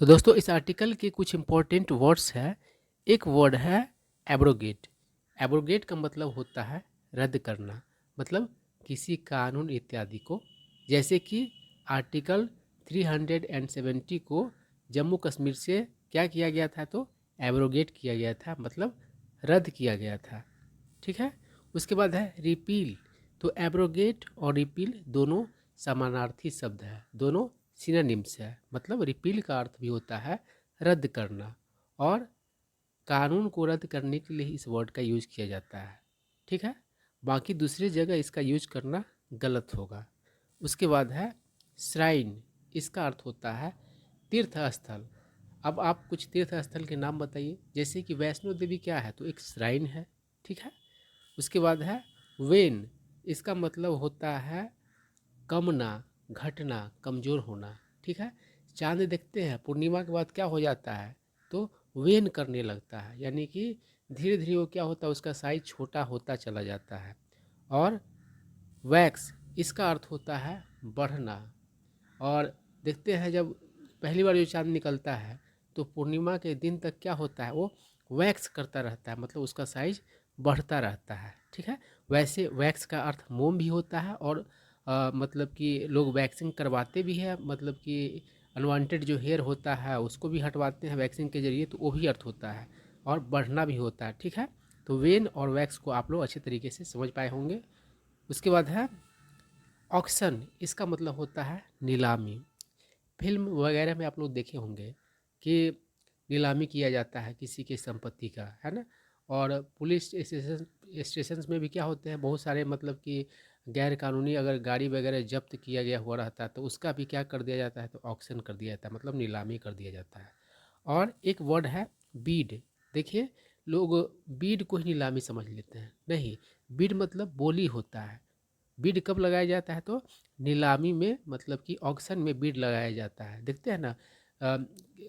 तो दोस्तों इस आर्टिकल के कुछ इम्पोर्टेंट वर्ड्स है। एक वर्ड है एब्रोगेट। एब्रोगेट का मतलब होता है रद्द करना, मतलब किसी कानून इत्यादि को। जैसे कि आर्टिकल 370 को जम्मू कश्मीर से क्या किया गया था, तो एब्रोगेट किया गया था, मतलब रद्द किया गया था। ठीक है। उसके बाद है रिपील। तो एब्रोगेट और रिपील दोनों समानार्थी शब्द है, दोनों सिनोनिम्स है। मतलब रिपील का अर्थ भी होता है रद्द करना, और कानून को रद्द करने के लिए इस वर्ड का यूज किया जाता है। ठीक है। बाकी दूसरी जगह इसका यूज करना गलत होगा। उसके बाद है श्राइन। इसका अर्थ होता है तीर्थ स्थल। अब आप कुछ तीर्थ स्थल के नाम बताइए। जैसे कि वैष्णो देवी क्या है, तो एक श्राइन है। ठीक है। उसके बाद है वेन। इसका मतलब होता है कमना, घटना, कमज़ोर होना। ठीक है। चांद देखते हैं, पूर्णिमा के बाद क्या हो जाता है, तो वेन करने लगता है, यानी कि धीरे धीरे वो क्या होता है, उसका साइज छोटा होता चला जाता है। और वैक्स, इसका अर्थ होता है बढ़ना। और देखते हैं जब पहली बार जो चांद निकलता है, तो पूर्णिमा के दिन तक क्या होता है, वो वैक्स करता रहता है, मतलब उसका साइज बढ़ता रहता है। ठीक है। वैसे वैक्स का अर्थ मोम भी होता है, और मतलब कि लोग वैक्सिंग करवाते भी हैं, मतलब कि अनवांटेड जो हेयर होता है उसको भी हटवाते हैं वैक्सिंग के जरिए, तो वो भी अर्थ होता है। और बढ़ना भी होता है। ठीक है। तो वेन और वैक्स को आप लोग अच्छे तरीके से समझ पाए होंगे। उसके बाद है ऑक्शन। इसका मतलब होता है नीलामी। फिल्म वगैरह में आप लोग देखे होंगे कि नीलामी किया जाता है किसी की संपत्ति का, है ना। और पुलिस स्टेशन में भी क्या होते हैं, बहुत सारे मतलब कि गैर कानूनी अगर गाड़ी वगैरह जब्त किया गया हुआ रहता है, तो उसका भी क्या कर दिया जाता है, तो ऑक्शन कर दिया जाता है, मतलब नीलामी कर दिया जाता है। और एक वर्ड है बीड। देखिए, लोग बीड को ही नीलामी समझ लेते हैं, नहीं। बीड मतलब बोली होता है। बिड कब लगाया जाता है, तो नीलामी में, मतलब कि ऑक्शन में बिड लगाया जाता है। देखते हैं ना, अ,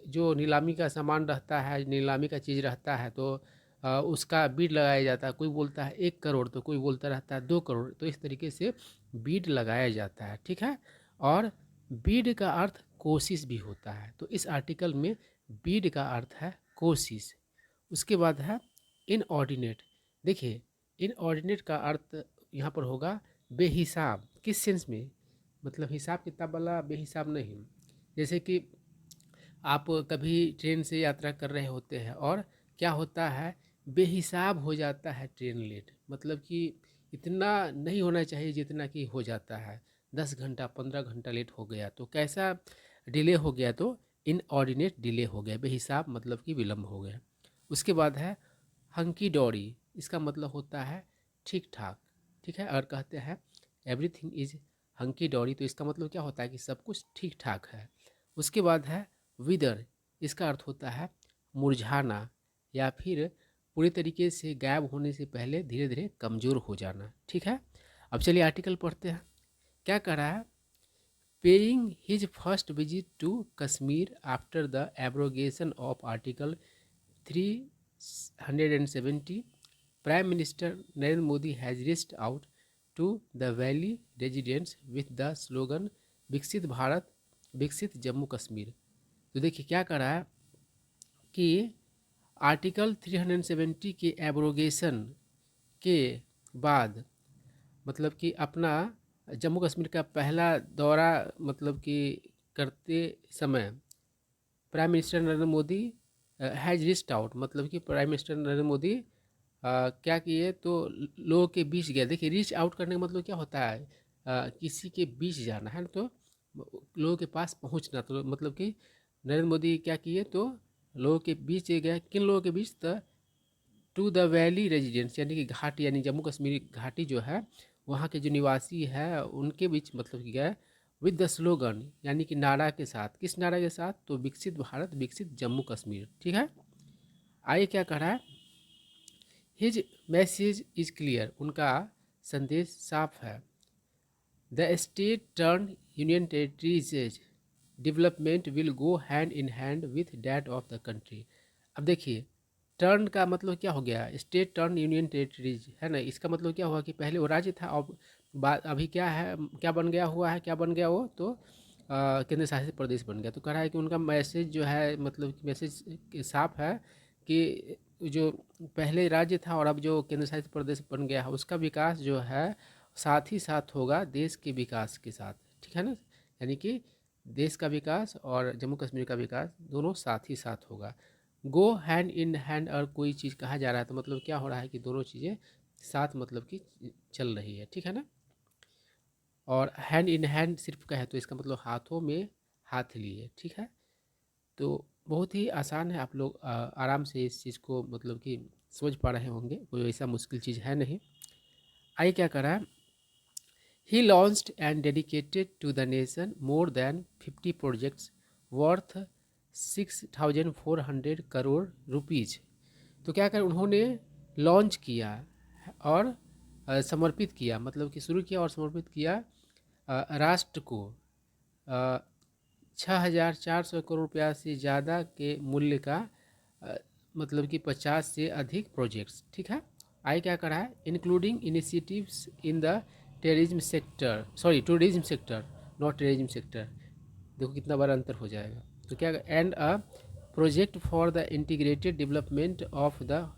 जो नीलामी का सामान रहता है, नीलामी का चीज़ रहता है, तो उसका बिड लगाया जाता है। कोई बोलता है 1 करोड़, तो कोई बोलता रहता है 2 करोड़, तो इस तरीके से बिड लगाया जाता है। ठीक है। और बिड का अर्थ कोशिश भी होता है, तो इस आर्टिकल में बिड का अर्थ है कोशिश। उसके बाद है इनऑर्डिनेट। देखिए, इनऑर्डिनेट का अर्थ यहाँ पर होगा बेहिसाब। किस सेंस में, मतलब हिसाब किताब वाला बेहिसाब नहीं। जैसे कि आप कभी ट्रेन से यात्रा कर रहे होते हैं, और क्या होता है, बेहिसाब हो जाता है ट्रेन लेट, मतलब कि इतना नहीं होना चाहिए जितना कि हो जाता है। 10 घंटा 15 घंटा लेट हो गया, तो कैसा डिले हो गया, तो इनऑर्डिनेट डिले हो गया, बेहिसाब मतलब कि विलम्ब हो गया। उसके बाद है हंकी डोरी। इसका मतलब होता है ठीक ठाक। ठीक है। अगर कहते हैं एवरीथिंग इज हंकी डोरी, तो इसका मतलब क्या होता है कि सब कुछ ठीक ठाक है। उसके बाद है विदर। इसका अर्थ होता है मुरझाना, या फिर पूरी तरीके से गायब होने से पहले धीरे धीरे कमज़ोर हो जाना। ठीक है। अब चलिए आर्टिकल पढ़ते हैं। क्या कह रहा है, paying his first visit to Kashmir after the abrogation of article 370, Prime Minister Narendra Modi has reached out to the Valley residents with the slogan विकसित भारत विकसित जम्मू कश्मीर। तो देखिए क्या कर रहा है कि आर्टिकल 370 के एब्रोगेशन के बाद, मतलब कि अपना जम्मू कश्मीर का पहला दौरा, मतलब कि करते समय prime minister Narendra Modi has wrist out, मतलब कि प्राइम मिनिस्टर नरेंद्र मोदी क्या किए, तो लोगों के बीच गए। देखिए, रीच आउट करने का मतलब क्या होता है, किसी के बीच जाना है, तो लोगों के पास पहुंचना। तो मतलब कि नरेंद्र मोदी क्या किए, तो लोगों के बीच गए। किन लोगों के बीच, तो टू द वैली रेजिडेंट्स, यानी कि घाटी, यानी जम्मू कश्मीर घाटी जो है, वहाँ के जो निवासी है उनके बीच, मतलब कि गए विद द स्लोगन, यानी कि नारा के साथ। किस नारा के साथ, तो विकसित भारत विकसित जम्मू कश्मीर। ठीक है। आइए क्या कह रहा है, हिज मैसेज इज क्लियर। उनका संदेश साफ है। The state turn union territories development will go hand in hand with that of the country. अब देखिए, टर्न का मतलब क्या हो गया, स्टेट टर्न यूनियन टेरिटरीज, है ना। इसका मतलब क्या हुआ कि पहले वो राज्य था, अब बात अभी क्या है, क्या बन गया हुआ है, क्या बन गया वो, तो केंद्र शासित प्रदेश बन गया। तो कह रहा है कि उनका मैसेज जो है, मतलब कि मैसेज साफ है कि जो पहले राज्य था और अब जो केंद्र शासित प्रदेश बन गया है, उसका विकास जो है साथ ही साथ होगा देश के विकास के साथ, ठीक है ना। यानी कि देश का विकास और जम्मू कश्मीर का विकास दोनों साथ ही साथ होगा। गो हैंड इन हैंड और कोई चीज़ कहा जा रहा है, तो मतलब क्या हो रहा है कि दोनों चीज़ें साथ मतलब कि चल रही है, ठीक है ना। और हैंड इन हैंड सिर्फ कहे तो इसका मतलब हाथों में हाथ लिए, ठीक है। तो बहुत ही आसान है, आप लोग आराम से इस चीज़ को मतलब कि समझ पा रहे होंगे, कोई ऐसा मुश्किल चीज़ है नहीं। आइए क्या करा, he launched and dedicated to the nation more than 50 projects worth 6,400 crore rupees. तो क्या कर उन्होंने लॉन्च किया और समर्पित किया, मतलब कि शुरू किया और समर्पित किया राष्ट्र को 6,400 करोड़ रुपया से ज़्यादा के मूल्य का अ, मतलब कि 50 से अधिक प्रोजेक्ट्स, ठीक है। आगे क्या करा है, including initiatives in the terrorism sector, sorry tourism sector, not terrorism sector, देखो कितना बड़ा अंतर हो जाएगा। तो क्या, and a project for the integrated development of the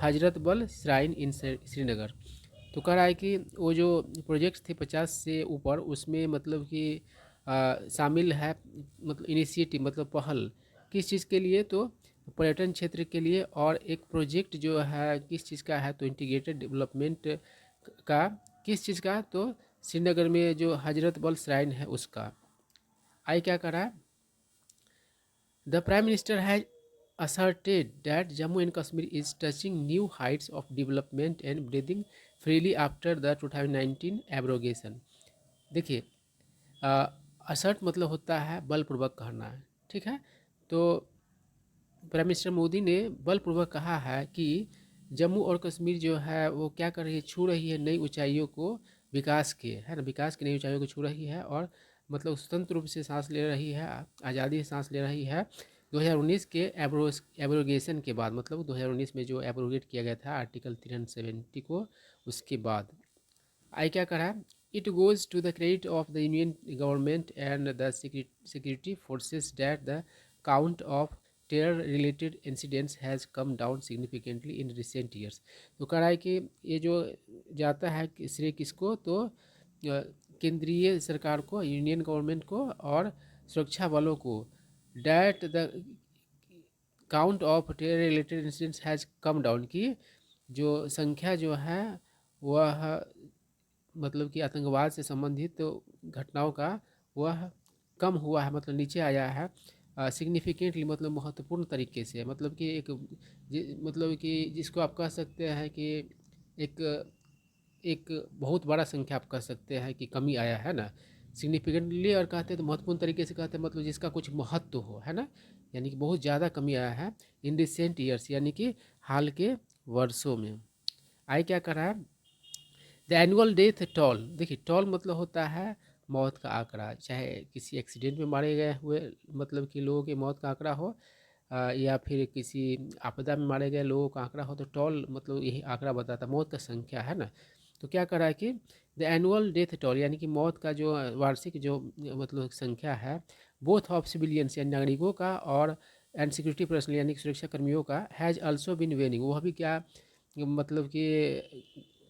हजरत बल श्राइन इन श्रीनगर। तो कह रहा है कि वो जो प्रोजेक्ट्स थे 50 से ऊपर, उसमें मतलब कि शामिल है, मतलब इनिशिएटिव मतलब पहल किस चीज़ के लिए, तो पर्यटन क्षेत्र के लिए। और एक प्रोजेक्ट जो है किस चीज़ का है, तो इंटीग्रेटेड डेवलपमेंट का, किस चीज़ का, तो श्रीनगर में जो हजरत बल श्राइन है उसका। आई क्या कर रहा है, the prime minister has asserted that Jammu and Kashmir is touching new heights of development and breathing freely after the 2019 abrogation। देखिए, असर्ट मतलब होता है बलपूर्वक कहना है, ठीक है। तो प्राइम मिनिस्टर मोदी ने बलपूर्वक कहा है कि जम्मू और कश्मीर जो है वो क्या कर रही है, छू रही है नई ऊंचाइयों को, विकास के, है ना, विकास की नई ऊंचाइयों को छू रही है और मतलब स्वतंत्र रूप से सांस ले रही है, आज़ादी से सांस ले रही है। 2019 के एब्रोगेशन के बाद, मतलब 2019 में जो एब्रोगेट किया गया था आर्टिकल 370 को, उसके बाद आई क्या करा, it goes to the credit of the union government and the security forces that the count of terror related incidents has come down significantly in recent years. तो कह रहा है कि ये जो जाता है श्रेय किसको, तो केंद्रीय सरकार को, यूनियन गवर्नमेंट को और सुरक्षा बलों को, that the count of terror related incidents has come down की, जो संख्या जो है वह मतलब कि आतंकवाद से संबंधित घटनाओं का वह कम हुआ है, मतलब नीचे आया है सिग्निफिकेंटली, मतलब महत्वपूर्ण तरीके से, मतलब कि एक मतलब कि जिसको आप कह सकते हैं कि एक एक बहुत बड़ा संख्या आप कह सकते हैं कि कमी आया है ना। सिग्निफिकेंटली और कहते हैं तो महत्वपूर्ण तरीके से कहते हैं, मतलब जिसका कुछ महत्व हो, है ना। यानी कि बहुत ज़्यादा कमी आया है इन रिसेंट ईयर्स, यानी कि हाल के वर्षों में। आई क्या कर रहा है, द एनुअल डेथ टोल, देखिए टोल मतलब होता है मौत का आंकड़ा, चाहे किसी एक्सीडेंट में मारे गए हुए मतलब कि लोगों की मौत का आंकड़ा हो, या फिर किसी आपदा में मारे गए लोगों का आंकड़ा हो, तो टोल मतलब यही आंकड़ा बताता है, मौत का संख्या, है ना। तो क्या करा है कि द एनुअल डेथ टोल, यानी कि मौत का जो वार्षिक जो मतलब संख्या है, बोथ ऑफ सिविलियंस यानी नागरिकों का और एंड सिक्योरिटी पर्सनल यानी कि सुरक्षा कर्मियों का, हैज़ ऑल्सो बिन वेनिंग, वह भी क्या मतलब कि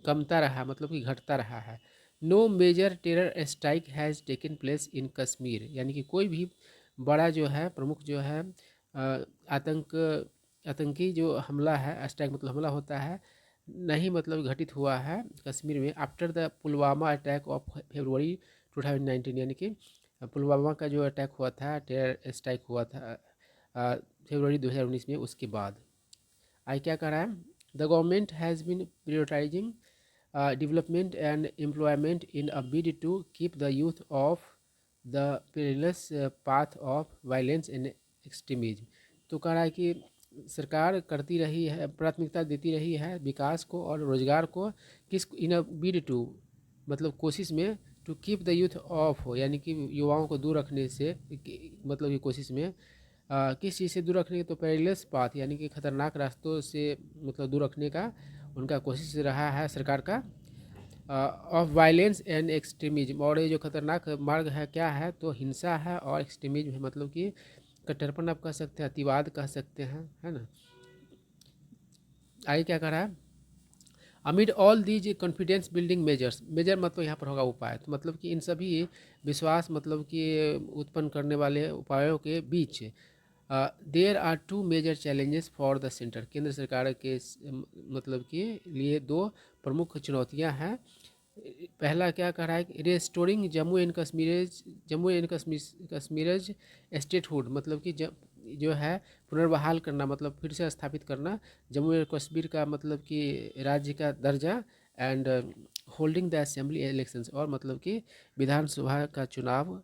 कमता रहा, मतलब कि घटता रहा है। No major terror strike has taken place in Kashmir, यानी कि कोई भी बड़ा जो है प्रमुख जो है आतंक आतंकी जो हमला है, स्ट्राइक मतलब हमला होता है, नहीं मतलब घटित हुआ है कश्मीर में after the Pulwama attack of February 2019, यानी कि पुलवामा का जो अटैक हुआ था, टेरर स्ट्राइक हुआ था फरवरी 2019 में, उसके बाद। आई क्या कह रहा है, the government has been prioritising development and employment in a bid to keep the youth off the perilous path of violence and extremism। तो कह रहा है कि सरकार करती रही है, प्राथमिकता देती रही है विकास को और रोजगार को, किस इन अ बिड टू मतलब कोशिश में, to keep the youth off हो यानी कि युवाओं को दूर रखने से, मतलब ये कोशिश में किस चीज़ से दूर रखने, तो पेरिलस पाथ यानी कि खतरनाक रास्तों से मतलब दूर रखने का उनका कोशिश रहा है सरकार का। ऑफ वायलेंस एंड एक्सट्रीमिज्म, और ये जो खतरनाक मार्ग है क्या है, तो हिंसा है और एक्सट्रीमिज्म है, मतलब कि कट्टरपन आप कह सकते हैं, अतिवाद कह सकते हैं, है ना। आगे क्या कह रहा है, amid all these confidence building measures, measure मतलब यहाँ पर होगा उपाय, तो मतलब कि इन सभी विश्वास मतलब कि उत्पन्न करने वाले उपायों के बीच there are two major challenges for the centre, केंद्र सरकार के मतलब के लिए दो प्रमुख चुनौतियाँ हैं। पहला क्या कह रहा है कि रेस्टोरिंग जम्मू एंड कश्मीरज स्टेटहुड, मतलब कि जो है पुनर्बहाल करना, मतलब फिर से स्थापित करना जम्मू एंड कश्मीर का मतलब कि राज्य का दर्जा, and holding the assembly elections, और मतलब कि विधानसभा का चुनाव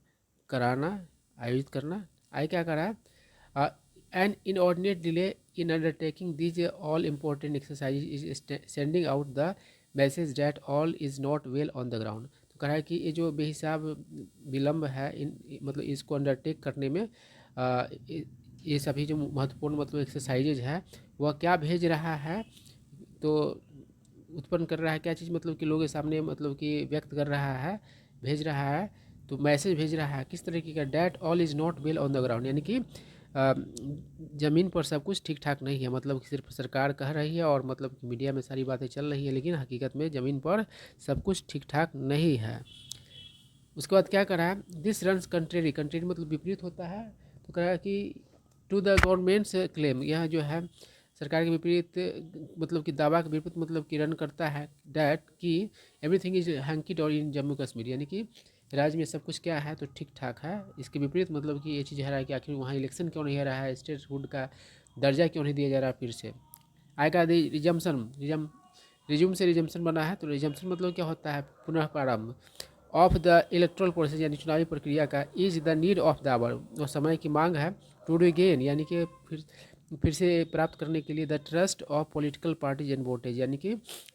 कराना, आयोजित करना। आगे क्या कह रहा है, an inordinate delay in undertaking these all important exercise is sending out the message that all is not well on the ground, तो कह रहा है कि ये जो बेहिसाब विलम्ब है इन मतलब इसको अंडरटेक करने में ये सभी जो महत्वपूर्ण मतलब एक्सरसाइजेज है वह क्या भेज रहा है, तो उत्पन्न कर रहा है क्या चीज़, मतलब कि लोगों के सामने मतलब कि व्यक्त कर रहा है, भेज रहा है, तो मैसेज भेज रहा है किस तरीके का, that all is not well on the ground, यानी कि ज़मीन पर सब कुछ ठीक ठाक नहीं है, मतलब कि सिर्फ सरकार कह रही है और मतलब कि मीडिया में सारी बातें चल रही है, लेकिन हकीकत में ज़मीन पर सब कुछ ठीक ठाक नहीं है। उसके बाद क्या करा है, दिस रन्स कंट्रेरी, कंट्रेरी मतलब विपरीत होता है, तो कह रहा है कि टू द गवर्नमेंट्स क्लेम, यह जो है सरकार के विपरीत मतलब कि दावा के विपरीत मतलब कि रन करता है, डैट कि एवरीथिंग इज हैंकी डॉर इन जम्मू कश्मीर, यानी कि राज्य में सब कुछ क्या है तो ठीक ठाक है। इसके विपरीत मतलब कि ये चीज़ है रहा है कि आखिर वहाँ इलेक्शन क्यों नहीं हो रहा है, स्टेटहुड का दर्जा क्यों नहीं दिया जा रहा फिर से। आएगा रिजम्पशन, रिज्यूम से रिजम्पशन बना है, तो रिजम्पशन मतलब क्या होता है, पुनः प्रारंभ ऑफ द इलेक्ट्रल प्रोसेस, यानी चुनावी प्रक्रिया का, is the need of the hour, वो समय की मांग है, टू रिगेन यानी कि फिर से प्राप्त करने के लिए, the trust of political parties and voltage, यानी कि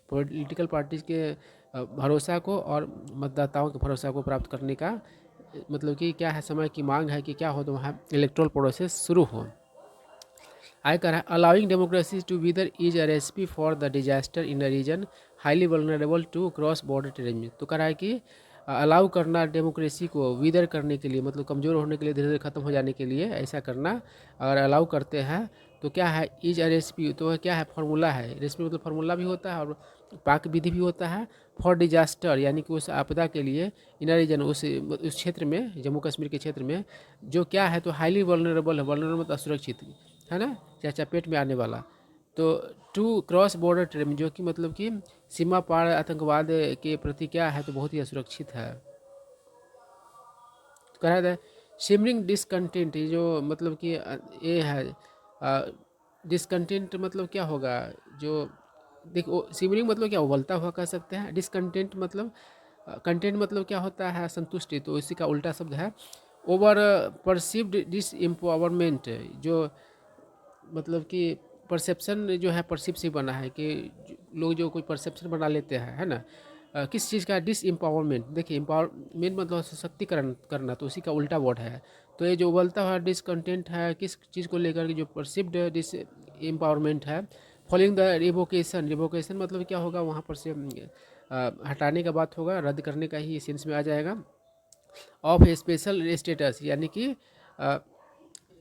पॉलिटिकल पार्टीज के भरोसा को और मतदाताओं के भरोसा को प्राप्त करने का मतलब कि क्या है, समय की मांग है कि क्या हो, तो वहाँ इलेक्ट्रल प्रोसेस शुरू हो। आगे कह रहा है, allowing democracy to wither is a recipe for the disaster in a region highly vulnerable to cross border terrorism, तो कह रहा है कि अलाउ करना डेमोक्रेसी को विदर करने के लिए, मतलब कमज़ोर होने के लिए, धीरे धीरे ख़त्म हो जाने के लिए ऐसा करना, अगर अलाउ करते हैं तो क्या है, इज अ रेसिपी, तो वह क्या है, फार्मूला है, रेसिपी मतलब फार्मूला भी होता है और पाक विधि भी होता है, फॉर डिजास्टर यानी कि उस आपदा के लिए, इन रीजन उस क्षेत्र में, जम्मू कश्मीर के क्षेत्र में जो क्या है तो हाईली वल्नरेबल है, वल्नरेबल मतलब असुरक्षित है ना, या चपेट में आने वाला, तो टू क्रॉस बॉर्डर टेररिज्म जो कि मतलब कि सीमा पार आतंकवाद के प्रति क्या है तो बहुत ही असुरक्षित है। तो कह रहा था सिमरिंग डिसकंटेंट, ये जो मतलब कि ये है डिसकंटेंट मतलब क्या होगा, जो देखो सिमरिंग मतलब क्या उबलता हुआ कह सकते हैं, डिसकंटेंट मतलब कंटेंट मतलब क्या होता है, संतुष्टि, तो इसी का उल्टा शब्द है ओवर परसिव्ड डिस एम्पावरमेंट, जो मतलब कि परसेप्शन जो है परसिव से बना है कि लोग जो कोई परसेप्शन बना लेते हैं, है ना, किस चीज़ का डिस एम्पावरमेंट, देखिए एम्पावरमेंट मतलब सशक्तिकरण करना, तो उसी का उल्टा वर्ड है, तो ये जो उबलता हुआ डिसकंटेंट है किस चीज़ को लेकर के, जो परसिव्ड डिस एम्पावरमेंट है, फॉलोइंग द रिवोकेशन, रिवोकेशन मतलब क्या होगा, वहाँ पर से हटाने का बात होगा, रद्द करने का ही सेंस में आ जाएगा, ऑफ स्पेशल स्टेटस यानी कि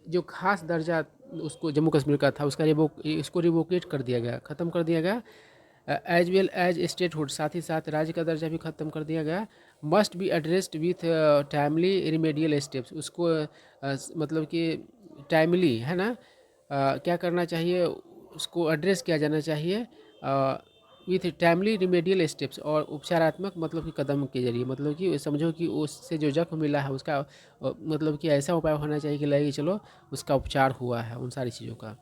जो खास दर्जा उसको जम्मू कश्मीर का था उसका इसको रिवोकेट कर दिया गया, ख़त्म कर दिया गया, एज वेल एज स्टेटहुड, साथ ही साथ राज्य का दर्जा भी ख़त्म कर दिया गया, must be addressed with timely remedial steps, उसको मतलब कि टाइमली है ना, क्या करना चाहिए, उसको एड्रेस किया जाना चाहिए विथ टाइमली रिमेडियल स्टेप्स, और उपचारात्मक मतलब कि कदम के जरिए, मतलब कि समझो कि उससे जो जख्म मिला है उसका मतलब कि ऐसा उपाय होना चाहिए कि लगे कि चलो उसका उपचार हुआ है उन सारी चीज़ों का।